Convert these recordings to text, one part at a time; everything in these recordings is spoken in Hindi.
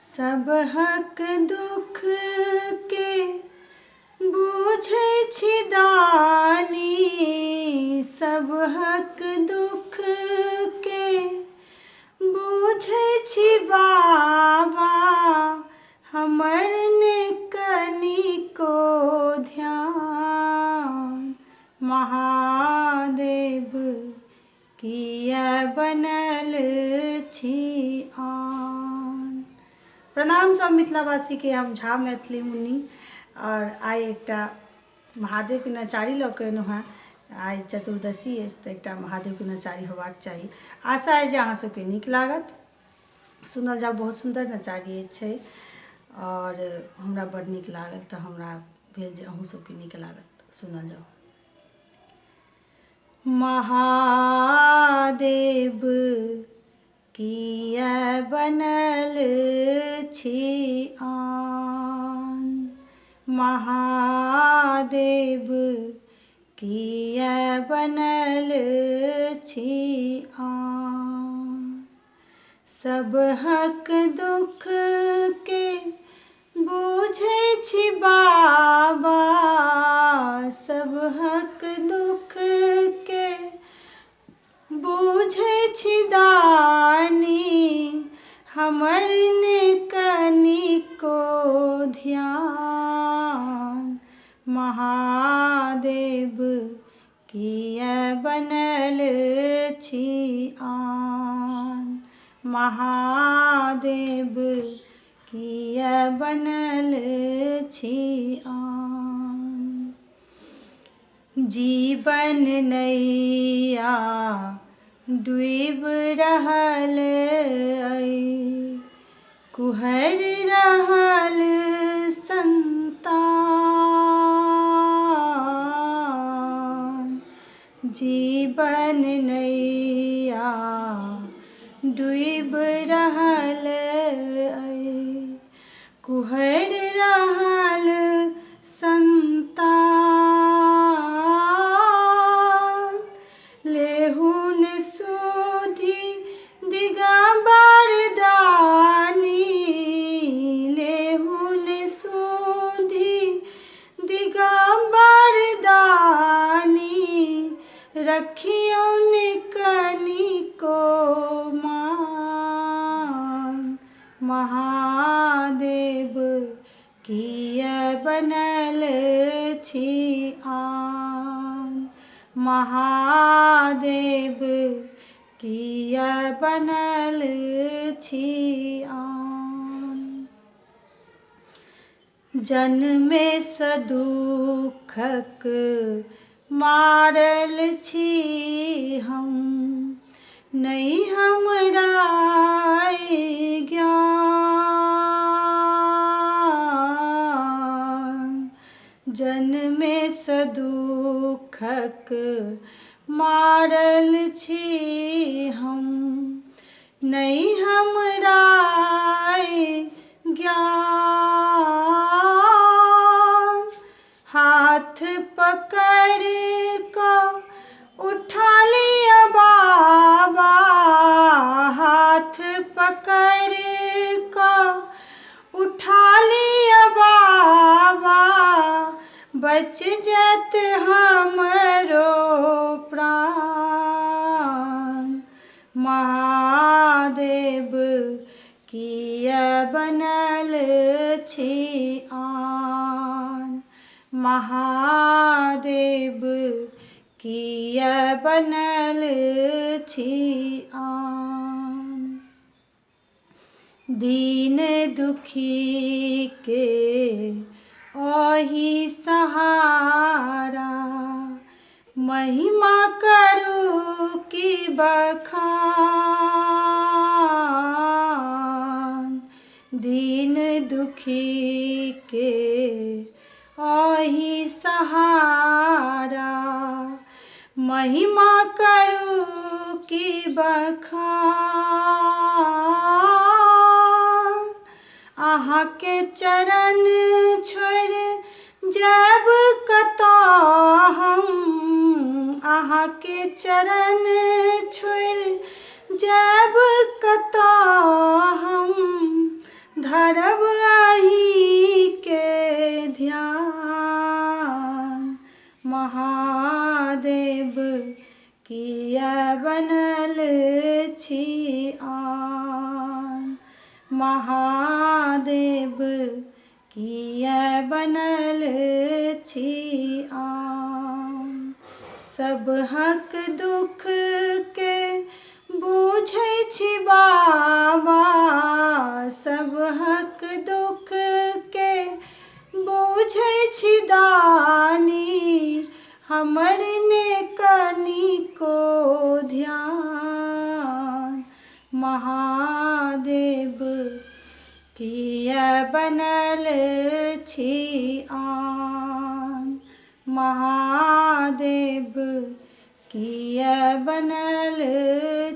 सबहक दुख के बुझै छी दानी, सबहक दुख के बुझै छी बाबा, हमर ने कनिको ध्यान। महादेव किया बनल छी आन। प्रणाम सब मिथिलावासी के, हम झा मैथिली मुनि और आइ एकटा महादेव के नचारी लऽ कऽ एलहुँ हेँ। आइ चतुर्दशी अछि तऽ एकटा महादेव के नचारी होबाक चाही। आशा अइ जे अहाँ सबके नीक लागत। सुनल जाउ बहुत सुन्दर नचारी छै और हमरा बड़ नीक लागल तऽ हमरा भेल जे अहूँ सबके नीक लागत। सुनल जाउ। महादेव किया बनल छी आन, महादेव किया बनल छी आन। सबहक दुख के बुझै छी बाबा, सबहक दुख के बुझै छी दानी, हमर ने कनिको ध्यान। महादेव किया बनल छी आन, महादेव किया बनल छी आन। जीवन नैया डूब रहल अइ, कुहर रहल संतान। जीवन नैया डूब रहल अइ, कुहर रहल संतान। लेहुन सुधि दिगंबर दानी, लेहुन सुधि दिगंबर दानी, रखियौन कनिको मान। महादेव किया बनल छी आन, महादेव किया बनल छी आन। जन्मे सँ दुखक मारल छी हम, नहि हमरा अइ ज्ञान। जन्मे सँ दुखक मारल छी हम, नहि हमरा अइ ज्ञान। हाथ पकड़ कऽ उठा लिअ बाबा, हाथ पकड़ कऽ उठा लिअ बाबा, बच जायत हमरो प्राण। महादेव किया बनल छी आन, महादेव किया बनल छी आन। दीन दुखी के ओहि सहारा, महिमा करू की बखान। दीन दुखी के ओहि सहारा, महिमा करू की बखान। अहाँके चरण छोड़ि जायब कतऽ हम, अहाँके चरण छोड़ि जायब कतऽ हम। धरब आही के ध्यान। महादेव किया बनल छी आन। महादेव किया बनल छी आन। सबहक दुख के बुझै छी बाबा। सबहक दुख के बुझै छी दानी। हमर ने कनिको ध्यान। महादेव किया बनल छी आन। महादेव किया बनल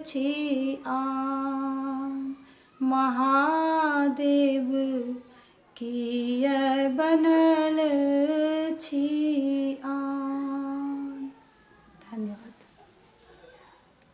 छी आन। महादेव किया बनल छी आन। धन्यवाद।